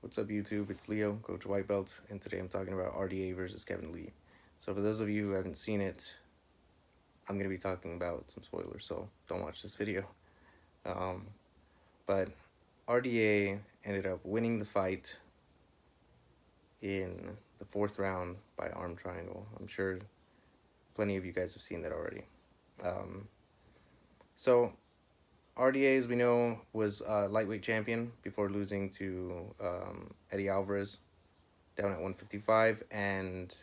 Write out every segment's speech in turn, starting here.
What's up, YouTube? It's Leo, Coach White Belt, and today I'm talking about RDA versus Kevin Lee. So, for those of you who haven't seen it, I'm going to be talking about some spoilers, so don't watch this video. Um, but RDA ended up winning the fight in the fourth round by arm triangle. I'm sure plenty of you guys have seen that already. Um, so, RDA, as we know, was a lightweight champion before losing to Eddie Alvarez down at 155, and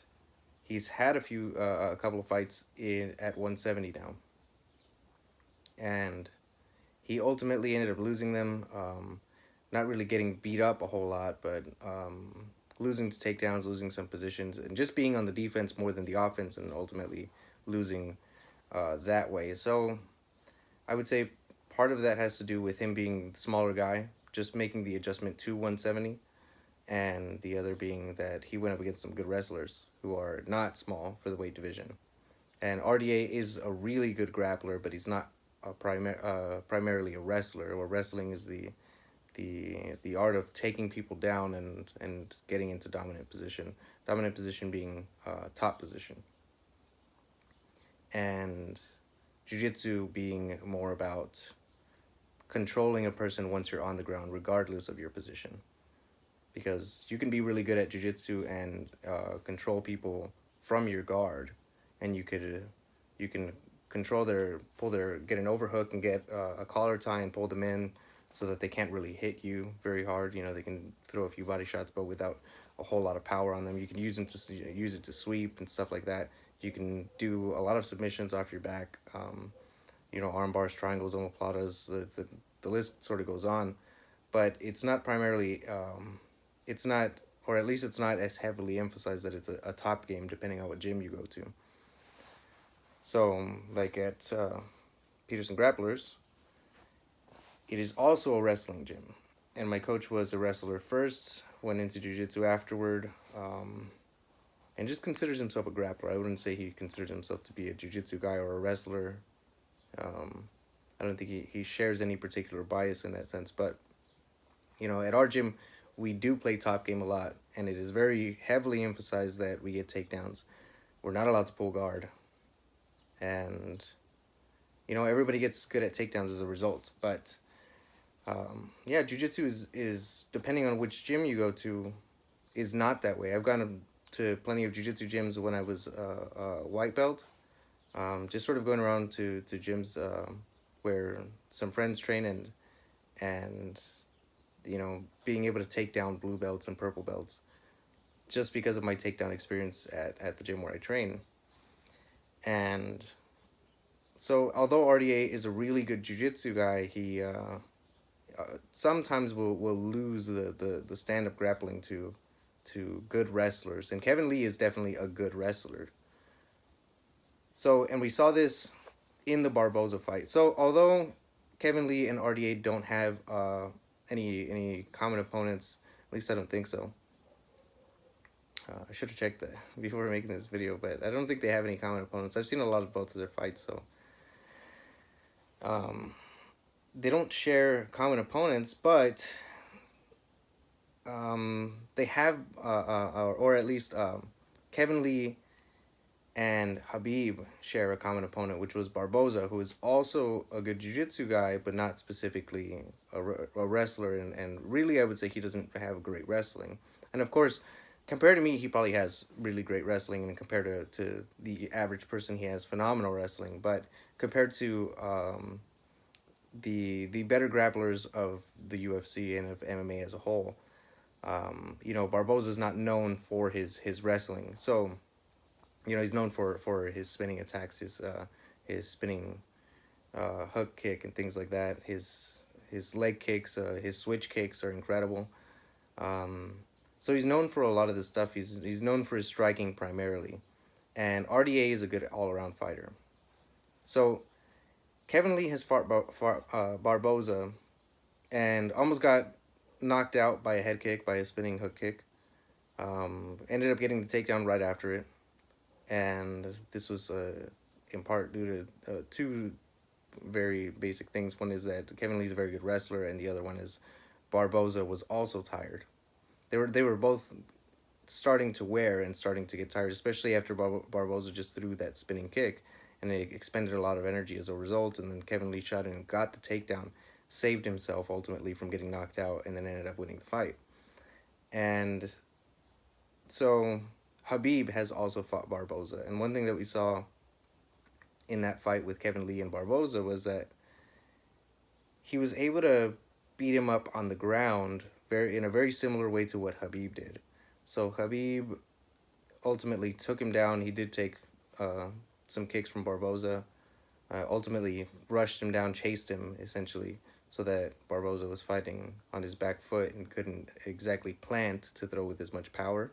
he's had a couple of fights at 170 now, and he ultimately ended up losing them. Not really getting beat up a whole lot, but losing to takedowns, losing some positions, and just being on the defense more than the offense, and ultimately losing that way. So I would say part of that has to do with him being the smaller guy, just making the adjustment to 170, and the other being that he went up against some good wrestlers who are not small for the weight division. And RDA is a really good grappler, but he's not primarily a wrestler. Or wrestling is the art of taking people down and getting into dominant position. Dominant position being top position, and jiu-jitsu being more about controlling a person once you're on the ground, regardless of your position. Because you can be really good at jiu-jitsu and control people from your guard, and you can control get an overhook and get a collar tie and pull them in so that they can't really hit you very hard. You know, they can throw a few body shots, but without a whole lot of power on them. You can use them to use it to sweep and stuff like that. You can do a lot of submissions off your back. You know, arm bars, triangles, omoplatas. The list sort of goes on, but it's not primarily. It's not, or at least it's not as heavily emphasized that it's a top game, depending on what gym you go to. So, like at Peterson Grapplers, it is also a wrestling gym. And my coach was a wrestler first, went into jiu-jitsu afterward, and just considers himself a grappler. I wouldn't say he considers himself to be a jiu-jitsu guy or a wrestler. Um, I don't think he shares any particular bias in that sense. But, you know, at our gym, we do play top game a lot, and it is very heavily emphasized that we get takedowns. We're not allowed to pull guard. And, you know, everybody gets good at takedowns as a result. But, yeah, jiu-jitsu is, depending on which gym you go to, is not that way. I've gone to plenty of jiu-jitsu gyms when I was a white belt. Just sort of going around to gyms where some friends train and you know, being able to take down blue belts and purple belts just because of my takedown experience at the gym where I train. And so although RDA is a really good jiu-jitsu guy, he sometimes will lose the stand-up grappling to good wrestlers. And Kevin Lee is definitely a good wrestler. So, and we saw this in the Barboza fight. So although Kevin Lee and RDA don't have any common opponents, at least I don't think so. I should have checked that before making this video, but I don't think they have any common opponents. I've seen a lot of both of their fights, so they don't share common opponents, but they have, or at least Kevin Lee and Habib share a common opponent, which was Barboza, who is also a good jiu-jitsu guy, but not specifically a wrestler. And really, I would say he doesn't have great wrestling. And of course, compared to me, he probably has really great wrestling, and compared to the average person, he has phenomenal wrestling. But compared to the better grapplers of the UFC and of MMA as a whole, you know, Barboza is not known for his wrestling. So, you know, he's known for his spinning attacks, his spinning hook kick and things like that. His leg kicks, his switch kicks are incredible. So he's known for a lot of this stuff. He's known for his striking primarily, and RDA is a good all around fighter. So Kevin Lee has fought Barboza and almost got knocked out by a head kick, by a spinning hook kick. Ended up getting the takedown right after it, and this was in part due to two very basic things. One is that Kevin Lee's a very good wrestler, and the other one is Barboza was also tired. They were both starting to wear and starting to get tired, especially after Barboza just threw that spinning kick, and it expended a lot of energy as a result. And then Kevin Lee shot in and got the takedown, saved himself ultimately from getting knocked out, and then ended up winning the fight. And so Habib has also fought Barboza, and one thing that we saw in that fight with Kevin Lee and Barboza was that he was able to beat him up on the ground very in a very similar way to what Habib did. So Habib ultimately took him down. He did take uh, some kicks from Barboza. Ultimately rushed him down, chased him essentially, so that Barboza was fighting on his back foot and couldn't exactly plant to throw with as much power.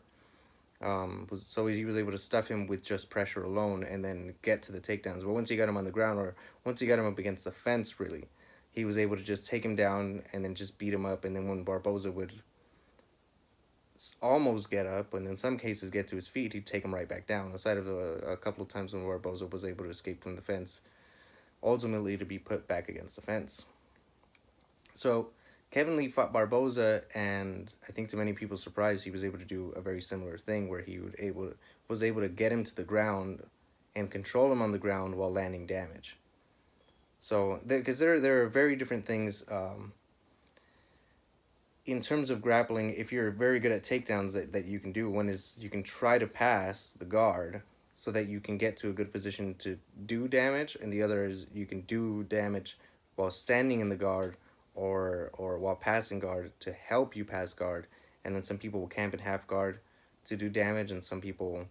So he was able to stuff him with just pressure alone and then get to the takedowns. But once he got him on the ground, or once he got him up against the fence, really, he was able to just take him down and then just beat him up. And then when Barboza would almost get up, and in some cases get to his feet, he'd take him right back down. Aside of a couple of times when Barboza was able to escape from the fence, ultimately to be put back against the fence. So Kevin Lee fought Barboza, and I think to many people's surprise, he was able to do a very similar thing where he was able to get him to the ground and control him on the ground while landing damage. So because there are very different things in terms of grappling. If you're very good at takedowns, that you can do, one is you can try to pass the guard so that you can get to a good position to do damage, and the other is you can do damage while standing in the guard, or while passing guard to help you pass guard. And then some people will camp in half guard to do damage, and some people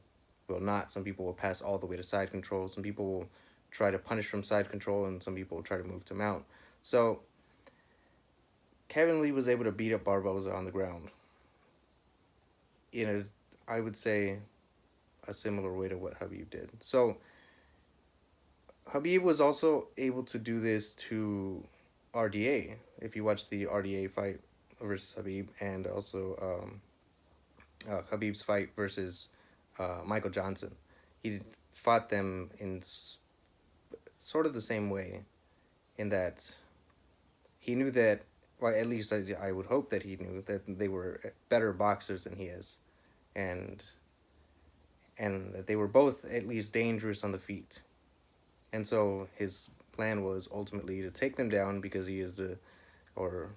will not. Some people will pass all the way to side control. Some people will try to punish from side control, and some people will try to move to mount. So Kevin Lee was able to beat up Barboza on the ground in I would say, a similar way to what Habib did. So Habib was also able to do this to RDA. If you watch the RDA fight versus Habib, and also Habib's fight versus Michael Johnson, he fought them in sort of the same way, in that he knew that, well, at least I would hope that he knew that they were better boxers than he is, and that they were both at least dangerous on the feet. And so his plan was ultimately to take them down, because he is or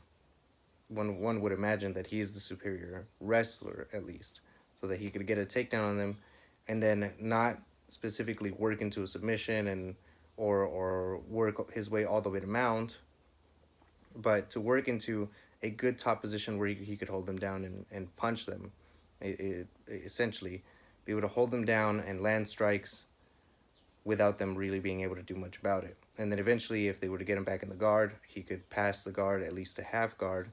one would imagine that he is the superior wrestler, at least, so that he could get a takedown on them, and then not specifically work into a submission or work his way all the way to mount, but to work into a good top position where he could hold them down and punch them, essentially be able to hold them down and land strikes without them really being able to do much about it. And then eventually, if they were to get him back in the guard, he could pass the guard, at least a half guard,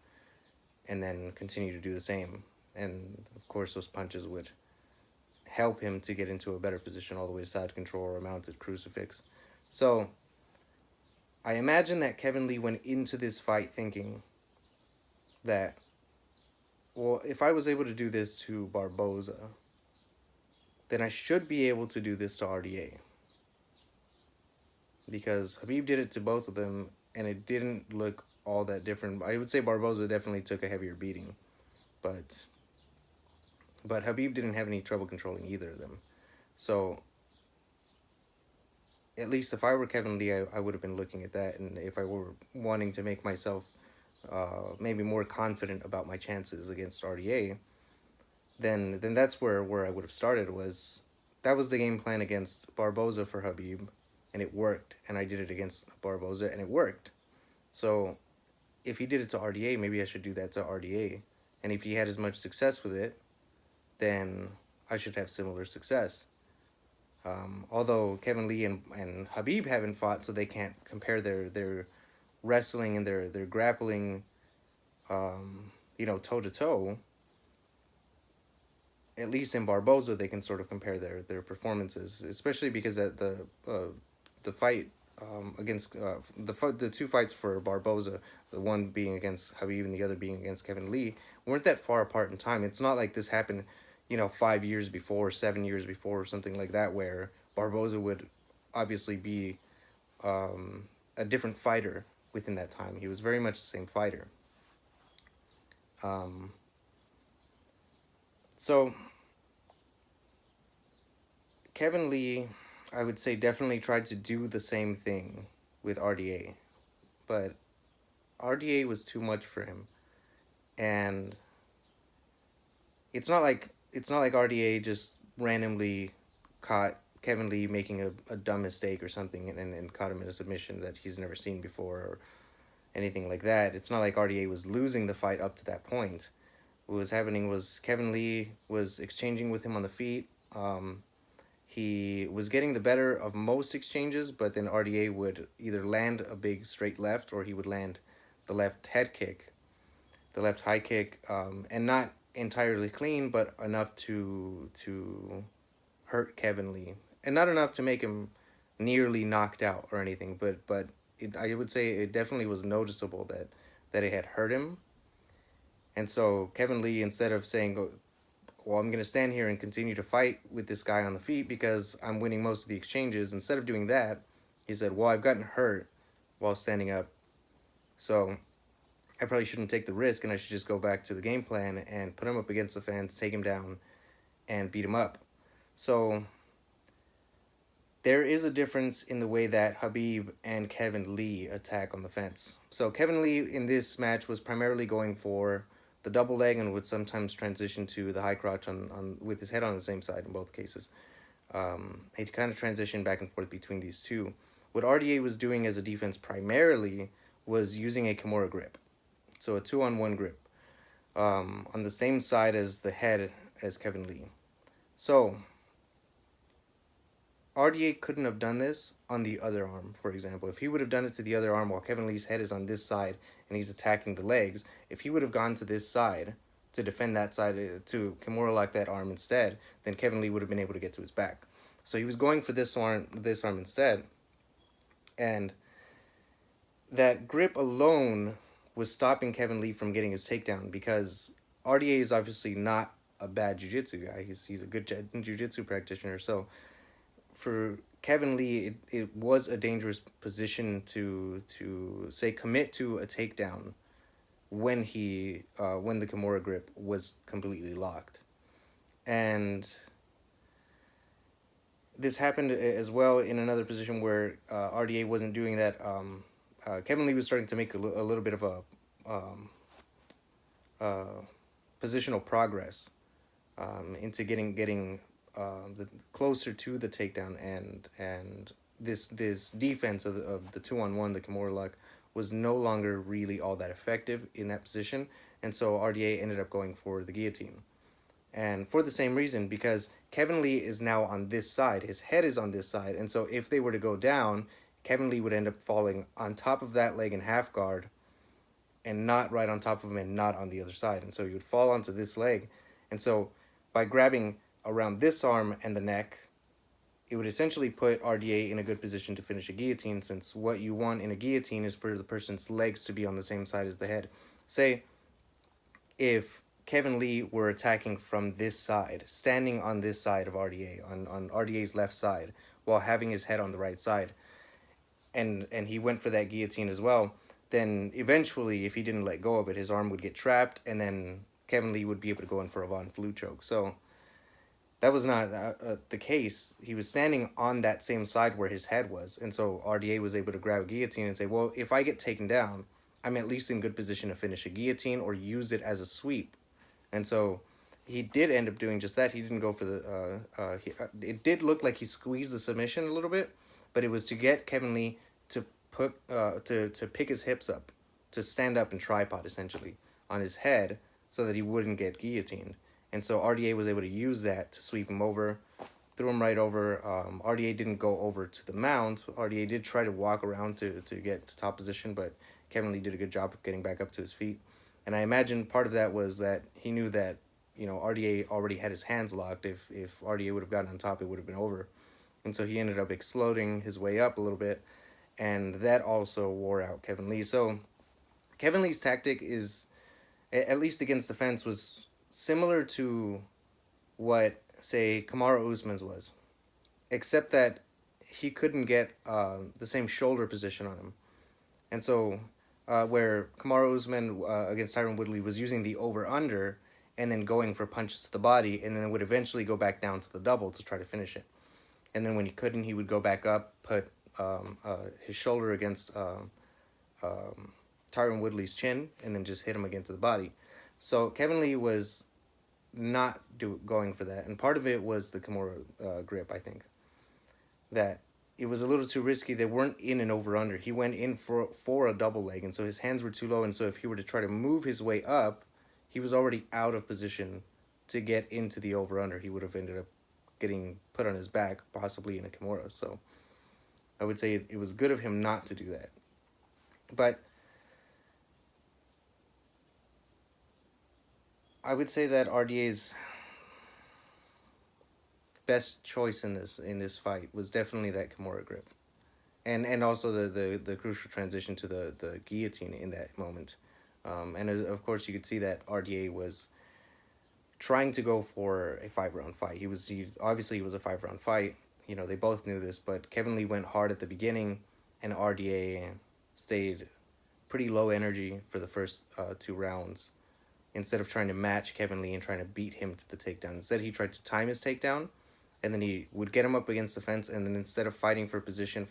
and then continue to do the same. And of course, those punches would help him to get into a better position all the way to side control or a mounted crucifix. So I imagine that Kevin Lee went into this fight thinking that, well, if I was able to do this to Barboza, then I should be able to do this to RDA. Because Habib did it to both of them, and it didn't look all that different. I would say Barboza definitely took a heavier beating, but Habib didn't have any trouble controlling either of them. So at least if I were Kevin Lee, I would have been looking at that, and if I were wanting to make myself maybe more confident about my chances against RDA, then that's where I would have started. That was the game plan against Barboza for Habib, and it worked. And I did it against Barboza, and it worked. So if he did it to RDA, maybe I should do that to RDA. And if he had as much success with it, then I should have similar success. Although Kevin Lee and Habib haven't fought, so they can't compare their wrestling and their grappling, toe to toe. At least in Barboza, they can sort of compare their performances, especially because at the fight against the two fights for Barboza, the one being against Habib and the other being against Kevin Lee, weren't that far apart in time. It's not like this happened, 5 years before, 7 years before, or something like that, where Barboza would obviously be a different fighter within that time. He was very much the same fighter. Um, So Kevin Lee, I would say, definitely tried to do the same thing with RDA, but RDA was too much for him, and it's not like RDA just randomly caught Kevin Lee making a dumb mistake or something and caught him in a submission that he's never seen before or anything like that. It's not like RDA was losing the fight up to that point. What was happening was Kevin Lee was exchanging with him on the feet. He was getting the better of most exchanges, but then RDA would either land a big straight left or he would land the left head kick, the left high kick, and not entirely clean, but enough to hurt Kevin Lee, and not enough to make him nearly knocked out or anything. But I would say it definitely was noticeable that it had hurt him. And so Kevin Lee, instead of saying, well, I'm going to stand here and continue to fight with this guy on the feet because I'm winning most of the exchanges. Instead of doing that, he said, well, I've gotten hurt while standing up. So I probably shouldn't take the risk and I should just go back to the game plan and put him up against the fence, take him down, and beat him up. So there is a difference in the way that Khabib and Kevin Lee attack on the fence. So Kevin Lee in this match was primarily going for the double leg and would sometimes transition to the high crotch on with his head on the same side in both cases. He'd kind of transition back and forth between these two. What RDA was doing as a defense primarily was using a Kimura grip. So a 2-on-1 grip on the same side as the head as Kevin Lee. So RDA couldn't have done this on the other arm, for example. If he would have done it to the other arm while Kevin Lee's head is on this side and he's attacking the legs, if he would have gone to this side to defend that side, to Kimura lock that arm instead, then Kevin Lee would have been able to get to his back. So he was going for this arm instead, and that grip alone was stopping Kevin Lee from getting his takedown because RDA is obviously not a bad jiu-jitsu guy. He's a good jiu-jitsu practitioner, so for Kevin Lee, it was a dangerous position to say commit to a takedown when when the Kimura grip was completely locked, and this happened as well in another position where RDA wasn't doing that. Kevin Lee was starting to make a little bit of a uh, positional progress into getting the closer to the takedown, and this defense of the 2-on-1, the Kimura lock, was no longer really all that effective in that position, and so RDA ended up going for the guillotine. And for the same reason, because Kevin Lee is now on this side, his head is on this side, and so if they were to go down, Kevin Lee would end up falling on top of that leg in half guard and not right on top of him and not on the other side. And so he would fall onto this leg. And so by grabbing around this arm and the neck, it would essentially put RDA in a good position to finish a guillotine, since what you want in a guillotine is for the person's legs to be on the same side as the head. Say if Kevin Lee were attacking from this side, standing on this side of RDA, on RDA's left side, while having his head on the right side, and he went for that guillotine as well, then eventually, if he didn't let go of it, his arm would get trapped, and then Kevin Lee would be able to go in for a Von Flue choke. So that was not the case. He was standing on that same side where his head was, and so RDA was able to grab a guillotine and say, well, if I get taken down, I'm at least in good position to finish a guillotine or use it as a sweep. And so he did end up doing just that. He didn't go for the... it did look like he squeezed the submission a little bit, but it was to get Kevin Lee to to pick his hips up, to stand up and tripod essentially on his head so that he wouldn't get guillotined. And so RDA was able to use that to sweep him over, threw him right over. RDA didn't go over to the mount. RDA did try to walk around to get to top position, but Kevin Lee did a good job of getting back up to his feet. And I imagine part of that was that he knew that, you know, RDA already had his hands locked. If RDA would have gotten on top, it would have been over. And so he ended up exploding his way up a little bit, and that also wore out Kevin Lee. So Kevin Lee's tactic is, at least against the fence, was similar to what, say, Kamaru Usman's was, except that he couldn't get the same shoulder position on him. And so where Kamaru Usman against Tyron Woodley was using the over-under, and then going for punches to the body, and then would eventually go back down to the double to try to finish it. And then when he couldn't, he would go back up, put his shoulder against um, Tyron Woodley's chin, and then just hit him against the body. So Kevin Lee was not going for that, and part of it was the Kimura grip. I think that it was a little too risky. They weren't in an over under. He went in for a double leg, and so his hands were too low. And so if he were to try to move his way up, he was already out of position to get into the over under. He would have ended up getting put on his back, possibly in a Kimura. So I would say it was good of him not to do that. But I would say that RDA's best choice in this fight was definitely that Kimura grip, and also the crucial transition to the guillotine in that moment, and of course you could see that RDA was trying to go for a 5-round fight. He obviously it was a 5-round fight. You know, they both knew this, but Kevin Lee went hard at the beginning, and RDA stayed pretty low energy for the first 2 rounds. Instead of trying to match Kevin Lee and trying to beat him to the takedown, instead he tried to time his takedown, and then he would get him up against the fence, and then instead of fighting for position,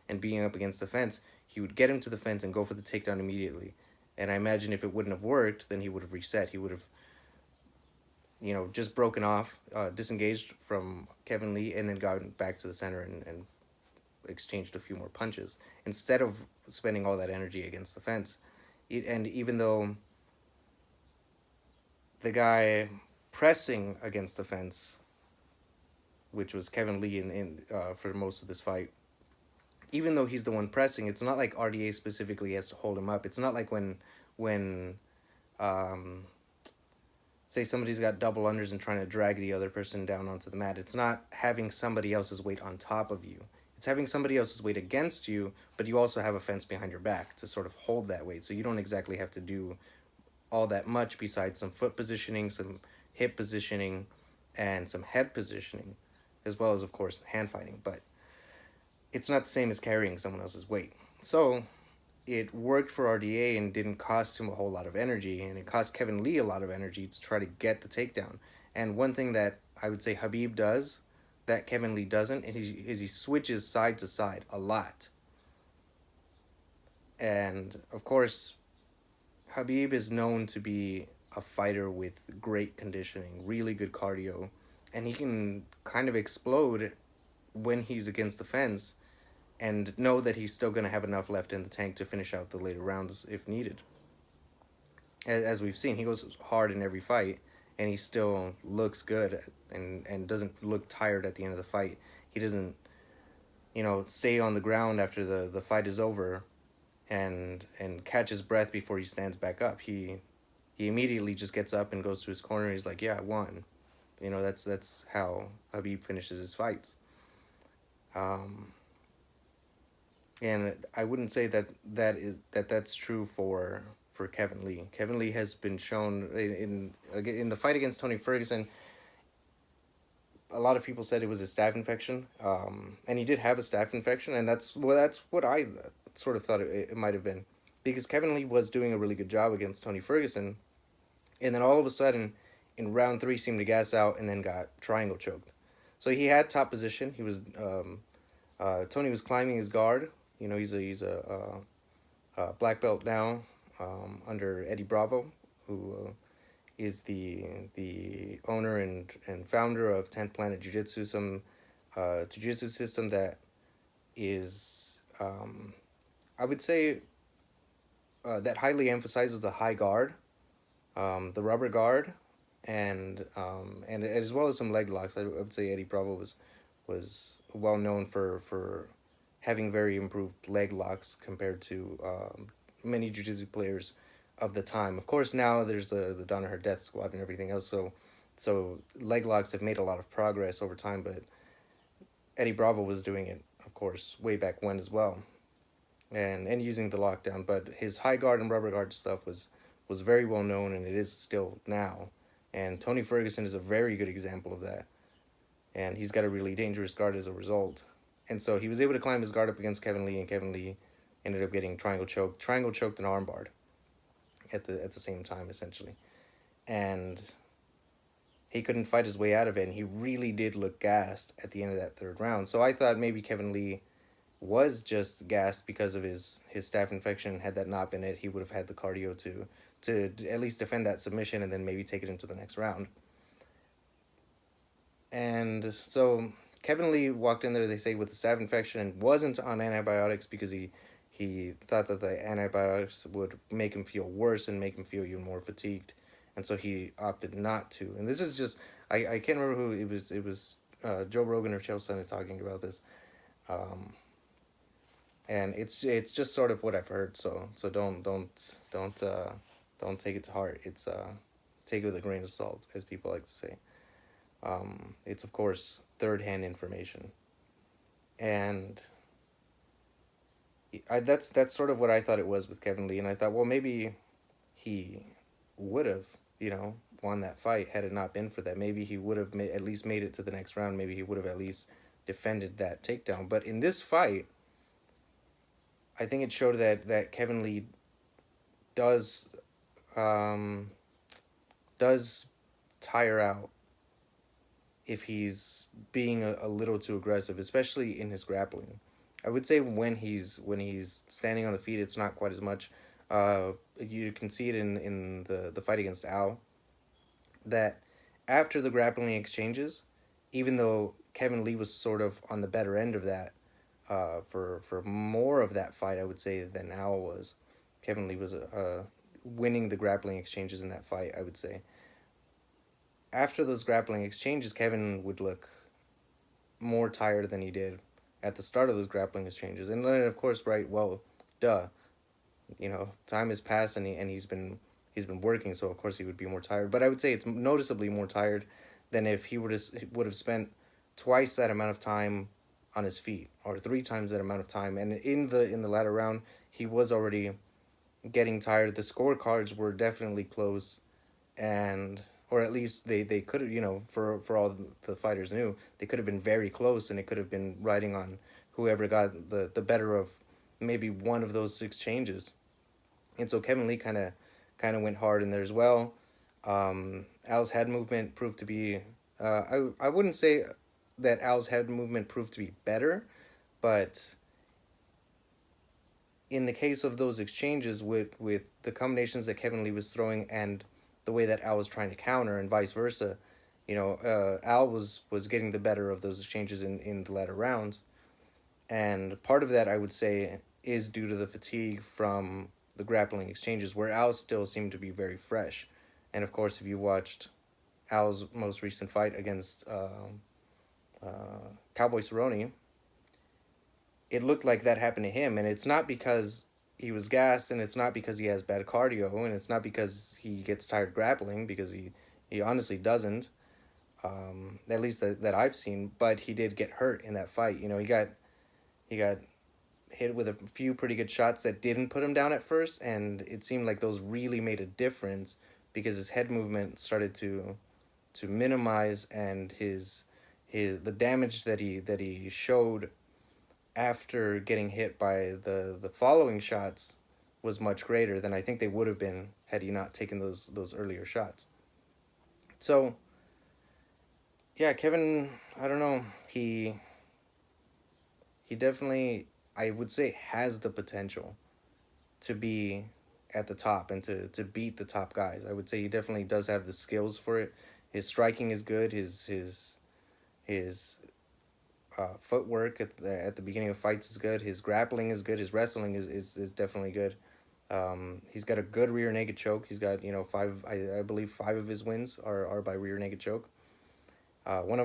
and being up against the fence, he would get him to the fence and go for the takedown immediately. And I imagine if it wouldn't have worked, then he would have reset. He would have, just broken off, disengaged from Kevin Lee, and then gotten back to the center and exchanged a few more punches instead of spending all that energy against the fence. And even though the guy pressing against the fence, which was Kevin Lee for most of this fight, even though he's the one pressing, it's not like RDA specifically has to hold him up. It's not like when say somebody's got double unders and trying to drag the other person down onto the mat. It's not having somebody else's weight on top of you. It's having somebody else's weight against you, but you also have a fence behind your back to sort of hold that weight. So you don't exactly have to do all that much besides some foot positioning, some hip positioning, and some head positioning, as well as, of course, hand fighting. But it's not the same as carrying someone else's weight. So it worked for RDA and didn't cost him a whole lot of energy, and it cost Kevin Lee a lot of energy to try to get the takedown. And one thing that I would say Khabib does that Kevin Lee doesn't is he switches side to side a lot. And of course, Khabib is known to be a fighter with great conditioning, really good cardio, and he can kind of explode when he's against the fence and know that he's still going to have enough left in the tank to finish out the later rounds if needed. As we've seen, he goes hard in every fight, and he still looks good and doesn't look tired at the end of the fight. He doesn't, stay on the ground after the fight is over and catch his breath before he stands back up. He immediately just gets up and goes to his corner. He's like, yeah, I won. That's how Khabib finishes his fights. And I wouldn't say that's true for Kevin Lee. Kevin Lee has been shown in the fight against Tony Ferguson. A lot of people said it was a staph infection, and he did have a staph infection, and that's what I sort of thought it might have been, because Kevin Lee was doing a really good job against Tony Ferguson, and then all of a sudden, in round 3, seemed to gas out and then got triangle choked. So he had top position. He was Tony was climbing his guard. He's a black belt now, under Eddie Bravo, who is the owner and founder of 10th Planet Jiu-Jitsu, some jiu-jitsu system that is, I would say, that highly emphasizes the high guard, the rubber guard, and as well as some leg locks. I would say Eddie Bravo was well known for having very improved leg locks compared to many jiu-jitsu players of the time. Of course, now there's the Danaher Death Squad and everything else, so leg locks have made a lot of progress over time, but Eddie Bravo was doing it, of course, way back when as well, and using the lockdown. But his high guard and rubber guard stuff was very well known, and it is still now. And Tony Ferguson is a very good example of that, and he's got a really dangerous guard as a result. And so he was able to climb his guard up against Kevin Lee, and Kevin Lee ended up getting triangle choked and armbarred. at the same time, essentially. And he couldn't fight his way out of it, and he really did look gassed at the end of that third round. So I thought maybe Kevin Lee was just gassed because of his staph infection. Had that not been it, he would have had the cardio to at least defend that submission and then maybe take it into the next round. And so Kevin Lee walked in there, they say, with a staph infection and wasn't on antibiotics because he thought that the antibiotics would make him feel worse and make him feel even more fatigued. And so he opted not to. And this is just, I can't remember who it was. It was Joe Rogan or Chael Sonnen talking about this. Um, and it's just sort of what I've heard. So don't take it to heart. It's take it with a grain of salt, as people like to say. It's of course third hand information, and that's sort of what I thought it was with Kevin Lee, and I thought, well, maybe he would have, won that fight had it not been for that. Maybe he would have at least made it to the next round. Maybe he would have at least defended that takedown. But in this fight, I think it showed that Kevin Lee does um, does tire out if he's being a little too aggressive, especially in his grappling. I would say when he's standing on the feet, it's not quite as much. You can see it in the fight against Al, that after the grappling exchanges, even though Kevin Lee was sort of on the better end of that, for more of that fight, I would say, than Al was. Kevin Lee was winning the grappling exchanges in that fight, I would say. After those grappling exchanges, Kevin would look more tired than he did at the start of those grappling exchanges. And then, of course, right, well, duh, time has passed, and he's been working, so of course he would be more tired. But I would say it's noticeably more tired than if he would have spent twice that amount of time on his feet, or three times that amount of time. And in the latter round, he was already getting tired. The scorecards were definitely close, and or at least they could have, for all the fighters knew, they could have been very close, and it could have been riding on whoever got the better of maybe one of those six changes. And so Kevin Lee kind of went hard in there as well. Al's head movement proved to be, I wouldn't say that Al's head movement proved to be better, but in the case of those exchanges with the combinations that Kevin Lee was throwing and the way that Al was trying to counter and vice versa, Al was getting the better of those exchanges in the latter rounds. And part of that, I would say, is due to the fatigue from the grappling exchanges, where Al still seemed to be very fresh. And of course, if you watched Al's most recent fight against Cowboy Cerrone, it looked like that happened to him. And it's not because he was gassed, and it's not because he has bad cardio, and it's not because he gets tired grappling, because he honestly doesn't, at least that I've seen. But he did get hurt in that fight. He got hit with a few pretty good shots that didn't put him down at first, and it seemed like those really made a difference because his head movement started to minimize, and his the damage that he showed after getting hit by the following shots was much greater than I think they would have been had he not taken those earlier shots. So yeah, Kevin, I don't know, he definitely, I would say, has the potential to be at the top and to beat the top guys. I would say he definitely does have the skills for it. His striking is good. His footwork at the beginning of fights is good. His grappling is good. His wrestling is definitely good. He's got a good rear naked choke. He's got, five, I believe five of his wins are by rear naked choke. One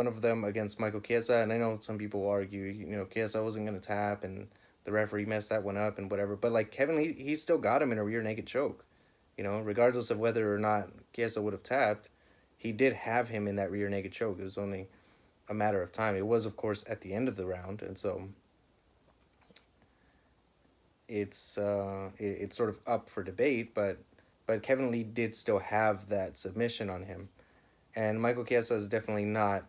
of them against Michael Chiesa, and I know some people argue, Chiesa wasn't gonna tap, and the referee messed that one up and whatever. But like Kevin, he still got him in a rear naked choke, regardless of whether or not Chiesa would have tapped, he did have him in that rear naked choke. It was only a matter of time. It was, of course, at the end of the round, and so it's sort of up for debate. But Kevin Lee did still have that submission on him. And Michael Chiesa is definitely not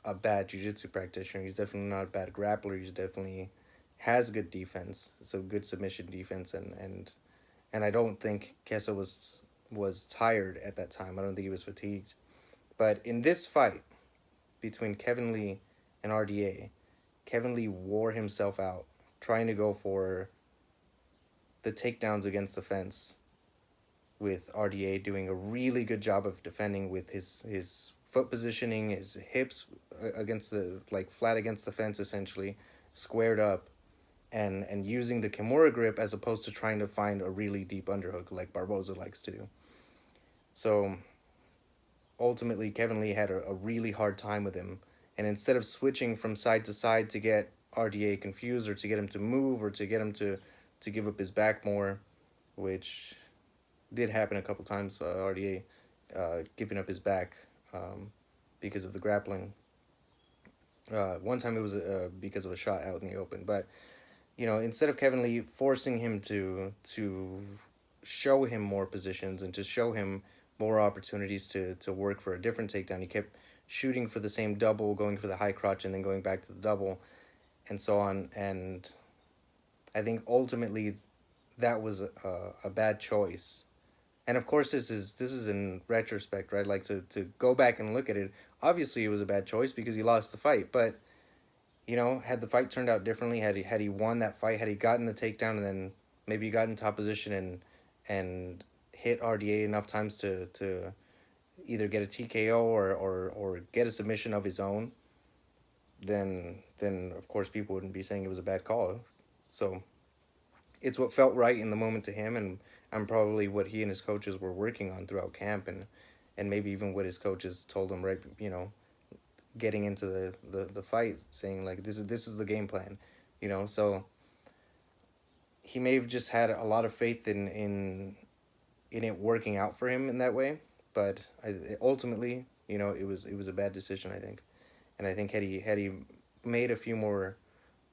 a bad jiu-jitsu practitioner. He's definitely not a bad grappler. He's definitely has good defense. So good submission defense and I don't think Kesa was tired at that time. I don't think he was fatigued. But in this fight between Kevin Lee and RDA, Kevin Lee wore himself out trying to go for the takedowns against the fence, with RDA doing a really good job of defending with his foot positioning, his hips against the, like, flat against the fence, essentially squared up, and using the Kimura grip as opposed to trying to find a really deep underhook like Barboza likes to do. So ultimately, Kevin Lee had a really hard time with him, and instead of switching from side to side to get RDA confused, or to get him to move, or to get him to give up his back more, which did happen a couple times, RDA giving up his back because of the grappling. One time it was because of a shot out in the open, but instead of Kevin Lee forcing him to show him more positions and to show him more opportunities to work for a different takedown, he kept shooting for the same double, going for the high crotch, and then going back to the double, and so on. And I think ultimately that was a bad choice. And of course, this is in retrospect, right? Like, to go back and look at it, obviously it was a bad choice because he lost the fight. But had the fight turned out differently, had he won that fight, had he gotten the takedown, and then maybe got in top position and hit RDA enough times to either get a TKO or get a submission of his own, then of course people wouldn't be saying it was a bad call. So it's what felt right in the moment to him, and probably what he and his coaches were working on throughout camp, and maybe even what his coaches told him, right, getting into the fight, saying like, this is the game plan, so he may have just had a lot of faith in it working out for him in that way. But ultimately, it was a bad decision, I think. And I think had he made a few more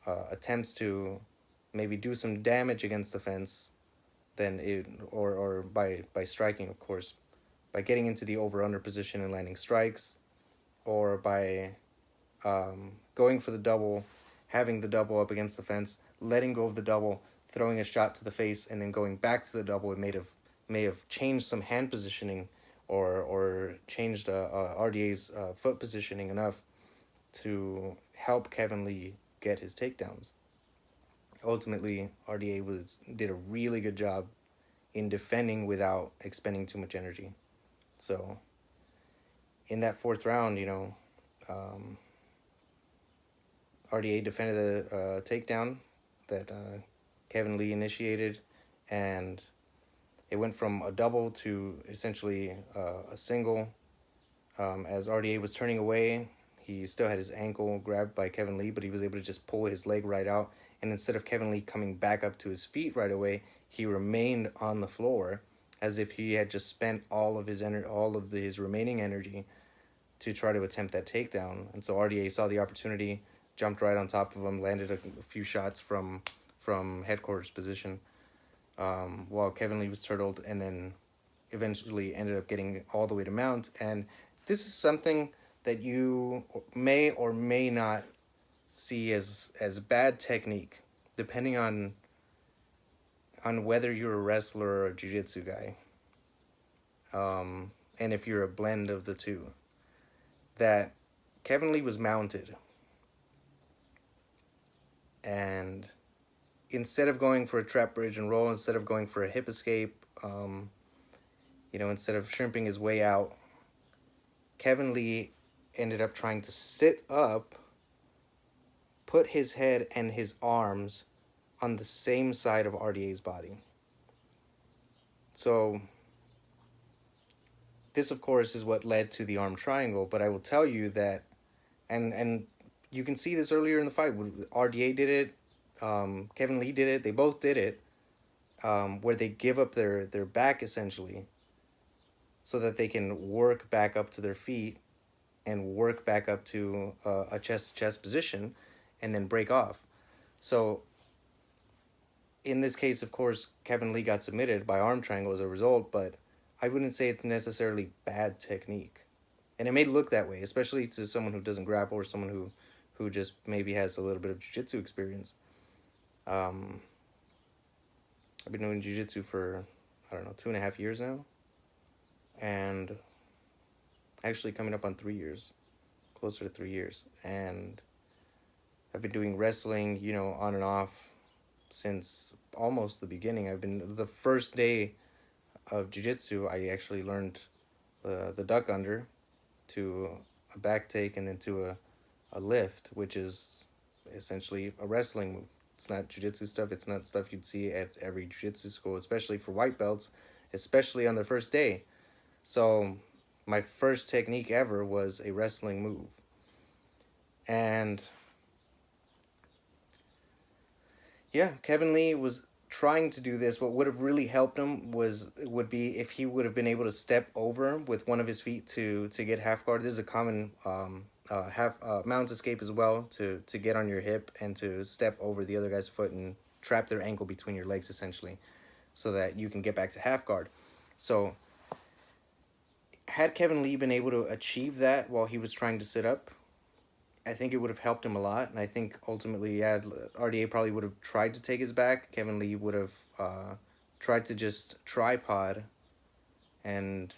attempts to maybe do some damage against the fence, then it or by striking, of course, by getting into the over under position and landing strikes, or by going for the double, having the double up against the fence, letting go of the double, throwing a shot to the face, and then going back to the double. It may have changed some hand positioning, or changed RDA's foot positioning enough to help Kevin Lee get his takedowns. Ultimately, RDA did a really good job in defending without expending too much energy. So in that fourth round, RDA defended a takedown that Kevin Lee initiated, and it went from a double to essentially a single. As RDA was turning away, he still had his ankle grabbed by Kevin Lee, but he was able to just pull his leg right out. And instead of Kevin Lee coming back up to his feet right away, he remained on the floor as if he had just spent all of his remaining energy to try to attempt that takedown. And so RDA saw the opportunity, jumped right on top of him, landed a few shots from headquarters position, while Kevin Lee was turtled, and then eventually ended up getting all the way to mount. And this is something that you may or may not see as bad technique, depending on whether you're a wrestler or a jiu-jitsu guy, and if you're a blend of the two. That Kevin Lee was mounted, and instead of going for a trap bridge and roll, instead of going for a hip escape, instead of shrimping his way out, Kevin Lee ended up trying to sit up, put his head and his arms on the same side of RDA's body. So this, of course, is what led to the arm triangle, but I will tell you that, and you can see this earlier in the fight. RDA did it, Kevin Lee did it, they both did it, where they give up their back, essentially, so that they can work back up to their feet and work back up to a chest-to-chest position, and then break off. So in this case, of course, Kevin Lee got submitted by arm triangle as a result, but I wouldn't say it's necessarily bad technique. And it may look that way, especially to someone who doesn't grapple, or someone who just maybe has a little bit of jiu-jitsu experience. I've been doing jiu-jitsu for, I don't know, 2.5 years now, and actually coming up on 3 years, closer to 3 years. And I've been doing wrestling, on and off since almost the beginning. I've been the first day of jiu-jitsu, I actually learned the duck under to a back take and then to a lift, which is essentially a wrestling move. It's not jiu-jitsu stuff. It's not stuff you'd see at every jiu-jitsu school, especially for white belts, especially on their first day. So my first technique ever was a wrestling move. And yeah, Kevin Lee was trying to do this. What would have really helped him would be if he would have been able to step over with one of his feet to get half guard. This is a common half mount escape as well, to get on your hip and to step over the other guy's foot and trap their ankle between your legs essentially, so that you can get back to half guard. So had Kevin Lee been able to achieve that while he was trying to sit up, I think it would have helped him a lot, and I think ultimately, yeah, RDA probably would have tried to take his back. Kevin Lee would have tried to just tripod, and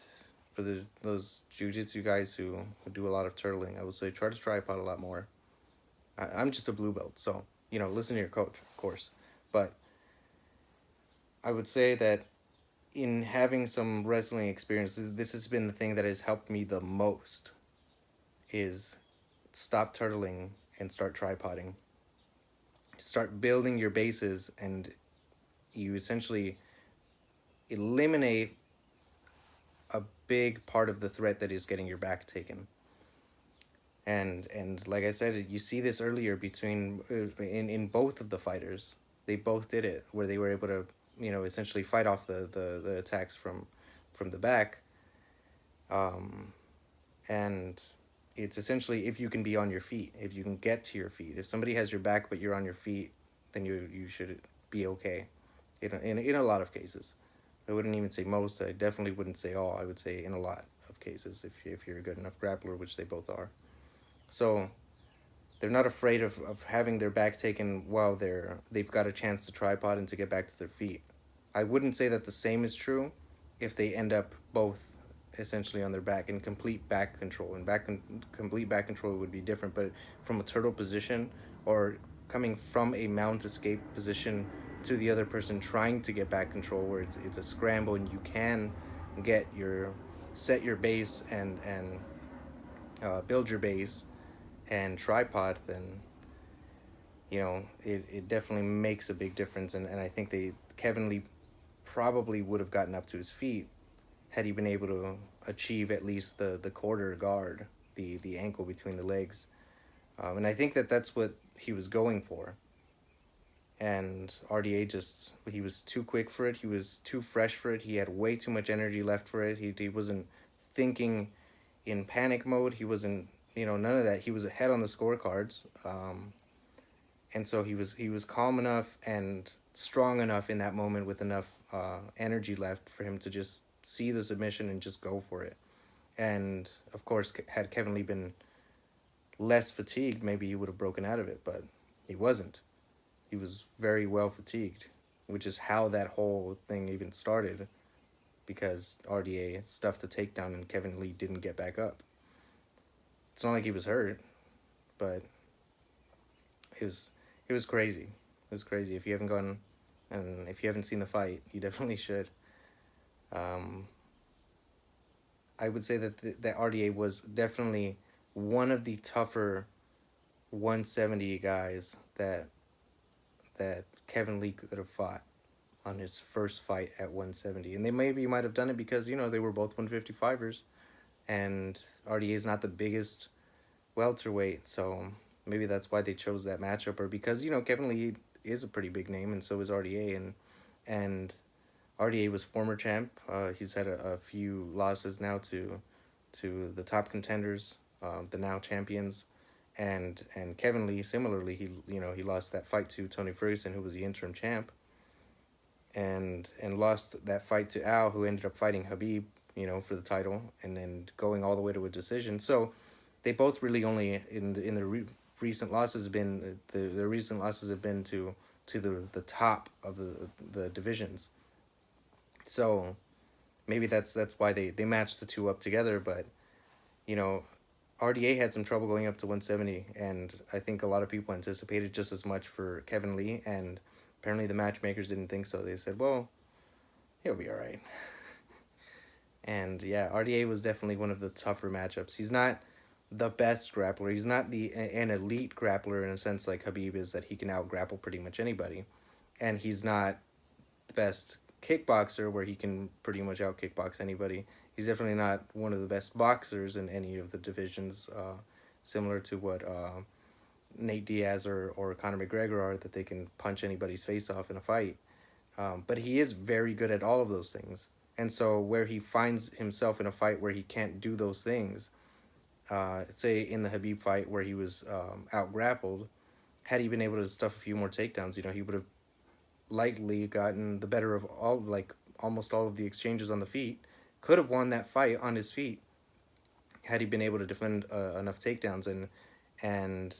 for those jujitsu guys who do a lot of turtling, I would say try to tripod a lot more. I'm just a blue belt, so listen to your coach, of course, but I would say that in having some wrestling experience, this has been the thing that has helped me the most. Is stop turtling and start tripoding. Start building your bases, and you essentially eliminate a big part of the threat that is getting your back taken. And like I said, you see this earlier between in both of the fighters. They both did it where they were able to essentially fight off the attacks from the back. And it's essentially, if you can be on your feet, if you can get to your feet. If somebody has your back but you're on your feet, then you should be okay. In a lot of cases, I wouldn't even say most. I definitely wouldn't say all. I would say in a lot of cases, if you're a good enough grappler, which they both are. So they're not afraid of having their back taken while they've got a chance to tripod and to get back to their feet. I wouldn't say that the same is true if they end up both essentially on their back in complete back control. And complete back control would be different, but from a turtle position, or coming from a mount escape position to the other person trying to get back control, where it's a scramble and you can set your base and build your base and tripod, then it definitely makes a big difference. And I think Kevin Lee probably would have gotten up to his feet had he been able to achieve at least the quarter guard, the ankle between the legs. And I think that's what he was going for. And RDA he was too quick for it. He was too fresh for it. He had way too much energy left for it. He wasn't thinking in panic mode. He wasn't, none of that. He was ahead on the scorecards. And so he was calm enough and strong enough in that moment with enough energy left for him to just see the submission and just go for it. And of course, had Kevin Lee been less fatigued, maybe he would have broken out of it, but he wasn't. He was very well fatigued, which is how that whole thing even started, because RDA stuffed the takedown and Kevin Lee didn't get back up. It's not like he was hurt, but it was crazy. It was crazy. If you haven't gone, and if you haven't seen the fight, you definitely should. I would say that RDA was definitely one of the tougher 170 guys that Kevin Lee could have fought on his first fight at 170. And they maybe might have done it because, they were both 155ers, and RDA is not the biggest welterweight, so maybe that's why they chose that matchup, or because, Kevin Lee is a pretty big name, and so is RDA, and RDA was former champ. He's had a few losses now to the top contenders, the now champions, and Kevin Lee similarly. He lost that fight to Tony Ferguson, who was the interim champ, and lost that fight to Al, who ended up fighting Habib, for the title, and then going all the way to a decision. So they both really only in the recent losses have been the recent losses have been to to the top of the divisions. So maybe that's why they matched the two up together. But you know, RDA had some trouble going up to 170, and I think a lot of people anticipated just as much for Kevin Lee, and apparently the matchmakers didn't think so. They said, well, he'll be all right. And yeah, RDA was definitely one of the tougher matchups. He's not the best grappler. He's not an elite grappler in a sense like Khabib is, that he can out grapple pretty much anybody. And he's not the best kickboxer where he can pretty much out kickbox anybody. He's definitely not one of the best boxers in any of the divisions, similar to what Nate Diaz or Conor McGregor are, that they can punch anybody's face off in a fight. But he is very good at all of those things. And so where he finds himself in a fight where he can't do those things, say in the Khabib fight where he was out grappled, had he been able to stuff a few more takedowns, he would have likely gotten the better of almost all of the exchanges on the feet, could have won that fight on his feet had he been able to defend enough takedowns. And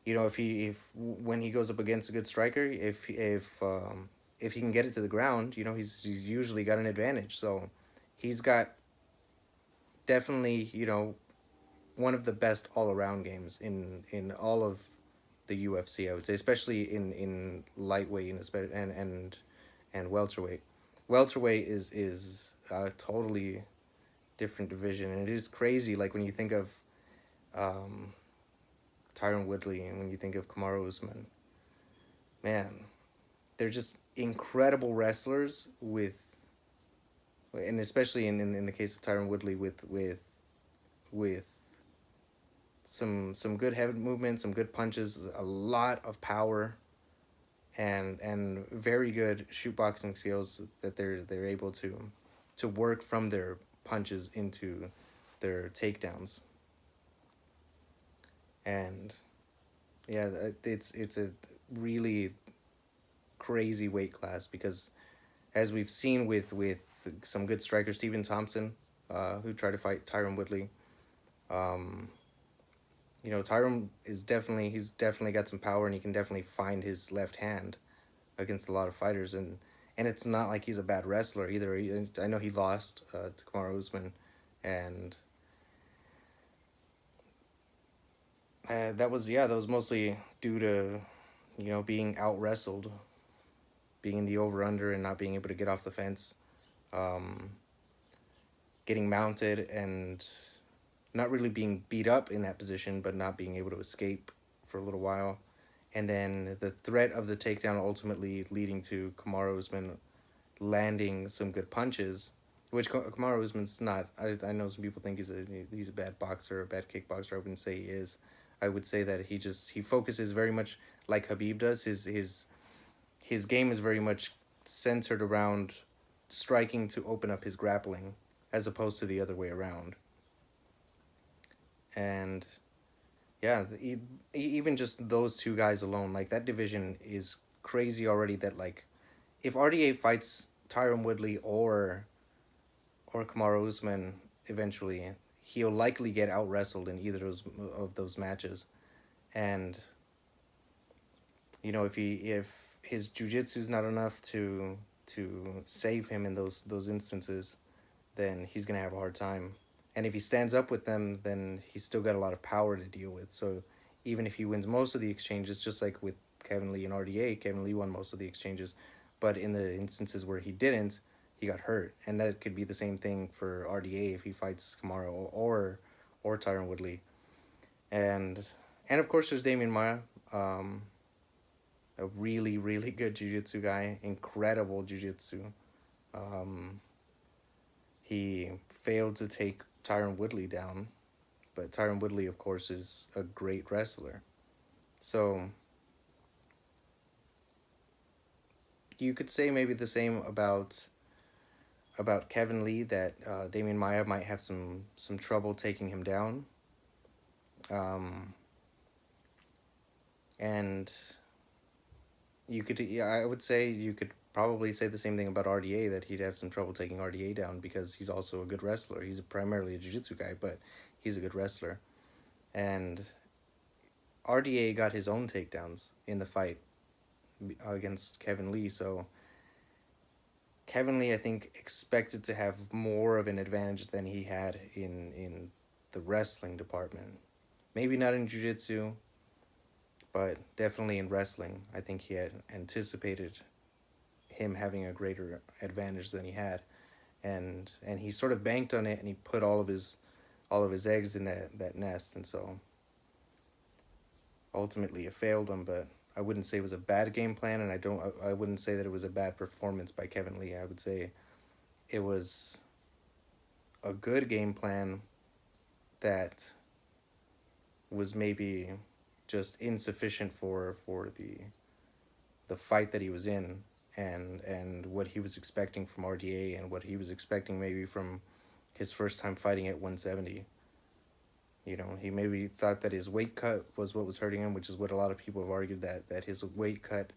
if when he goes up against a good striker, if he can get it to the ground, he's usually got an advantage. So he's got definitely one of the best all around games in all of the UFC. I would say, especially in lightweight and welterweight. Welterweight is a totally different division, and it is crazy. Like when you think of Tyron Woodley and when you think of Kamaru Usman, man, they're just incredible wrestlers and especially in the case of Tyron Woodley with some good head movement, some good punches, a lot of power, and very good shootboxing skills that they're able to work from their punches into their takedowns. And yeah, it's a really crazy weight class because, as we've seen with some good strikers, Stephen Thompson, who tried to fight Tyron Woodley. Tyron he's definitely got some power, and he can definitely find his left hand against a lot of fighters, and it's not like he's a bad wrestler either. I know he lost to Kamaru Usman, and that was mostly due to being out wrestled, being in the over under and not being able to get off the fence, getting mounted and not really being beat up in that position, but not being able to escape for a little while. And then the threat of the takedown ultimately leading to Kamaru Usman landing some good punches, which Kamaru Usman's not. I know some people think he's a bad boxer, a bad kickboxer. I wouldn't say he is. I would say that he focuses very much like Khabib does. His game is very much centered around striking to open up his grappling, as opposed to the other way around. And yeah, even just those two guys alone, like that division is crazy already. That like, if RDA fights Tyron Woodley or Kamaru Usman eventually, he'll likely get out wrestled in either of those matches. And if his jiu-jitsu's not enough to save him in those instances, then he's gonna have a hard time. And if he stands up with them, then he's still got a lot of power to deal with. So even if he wins most of the exchanges, just like with Kevin Lee and RDA, Kevin Lee won most of the exchanges, but in the instances where he didn't, he got hurt. And that could be the same thing for RDA if he fights Kamaru or Tyron Woodley. And of course there's Damian Maia, a really, really good jiu-jitsu guy, incredible jiu-jitsu. He failed to take Tyron Woodley down, but Tyron Woodley, of course, is a great wrestler. So you could say maybe the same about Kevin Lee, that Damian Maia might have some trouble taking him down. And I would say you could probably say the same thing about RDA, that he'd have some trouble taking RDA down because he's also a good wrestler. He's primarily a jiu-jitsu guy, but he's a good wrestler. And RDA got his own takedowns in the fight against Kevin Lee. So Kevin Lee, I think, expected to have more of an advantage than he had in the wrestling department. Maybe not in jiu-jitsu, but definitely in wrestling. I think he had anticipated him having a greater advantage than he had, and he sort of banked on it, and he put all of his eggs in that nest, and so ultimately it failed him. But I wouldn't say it was a bad game plan, and I wouldn't say that it was a bad performance by Kevin Lee. I would say it was a good game plan that was maybe just insufficient for the fight that he was in, and what he was expecting from RDA, and what he was expecting maybe from his first time fighting at 170. You know, he maybe thought that his weight cut was what was hurting him, which is what a lot of people have argued, that his weight cut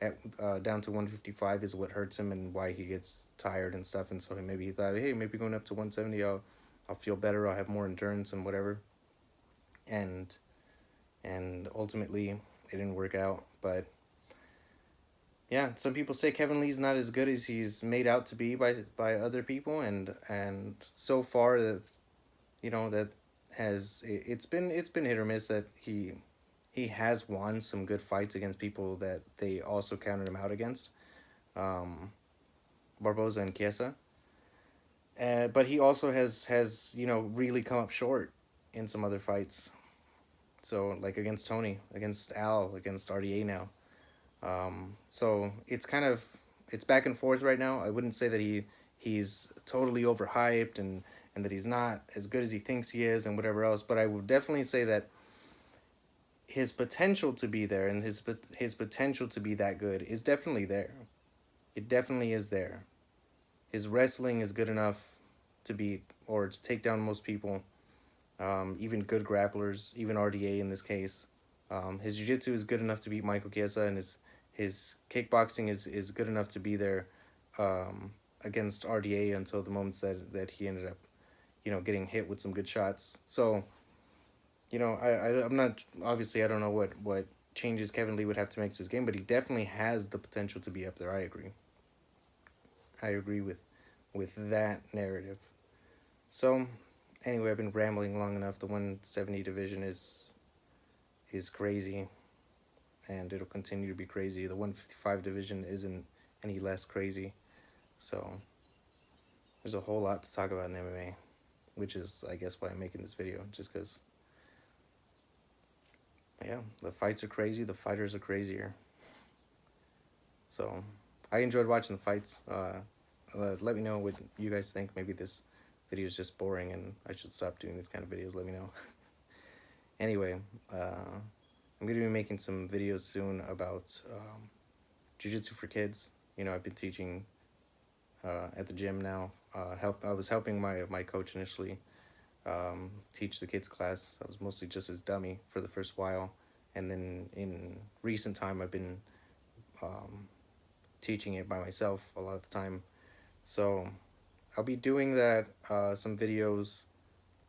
at down to 155 is what hurts him and why he gets tired and stuff. And so maybe he thought, hey, maybe going up to 170, I'll feel better, I'll have more endurance and whatever. And ultimately it didn't work out. But yeah, some people say Kevin Lee's not as good as he's made out to be by other people, and so far that, you know, that it's been hit or miss. That he has won some good fights against people that they also counted him out against, um, Barboza and Chiesa. But he also has you know, really come up short in some other fights. So like against Tony, against Al, against RDA now. So it's kind of, it's back and forth right now. I wouldn't say that he's totally overhyped, and that he's not as good as he thinks he is and whatever else. But I would definitely say that his potential to be there, and his potential to be that good is definitely there. It definitely is there. His wrestling is good enough to beat or to take down most people, even good grapplers, even RDA in this case. His jiu-jitsu is good enough to beat Michael Chiesa, and his kickboxing is good enough to be there against RDA until the moments that he ended up, you know, getting hit with some good shots. So, you know, I'm not, obviously I don't know what changes Kevin Lee would have to make to his game, but he definitely has the potential to be up there. I agree. I agree with that narrative. So, anyway, I've been rambling long enough. The 170 division is crazy, and it'll continue to be crazy. The 155 division isn't any less crazy. So, there's a whole lot to talk about in MMA, which is, I guess, why I'm making this video, just because, yeah, the fights are crazy, the fighters are crazier. So, I enjoyed watching the fights. Let me know what you guys think. Maybe this video is just boring and I should stop doing these kind of videos. Let me know. Anyway, I'm going to be making some videos soon about jiu-jitsu for kids. You know, I've been teaching at the gym now. I was helping my coach initially teach the kids class. I was mostly just his dummy for the first while, and then in recent time I've been teaching it by myself a lot of the time. So I'll be doing that, some videos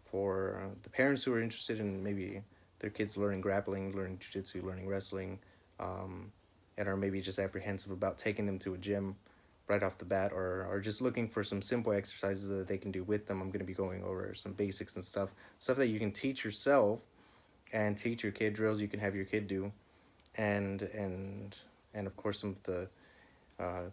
for the parents who are interested in maybe their kids learning grappling, learning jiu-jitsu, learning wrestling, and are maybe just apprehensive about taking them to a gym right off the bat, or just looking for some simple exercises that they can do with them. I'm going to be going over some basics and stuff that you can teach yourself and teach your kid, drills you can have your kid do, and of course some of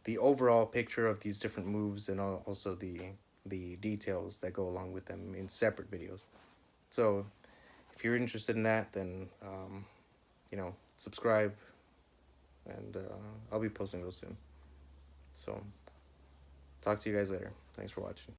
the overall picture of these different moves, and also the details that go along with them in separate videos. So if you're interested in that, then you know, subscribe, and I'll be posting those soon. So talk to you guys later. Thanks for watching.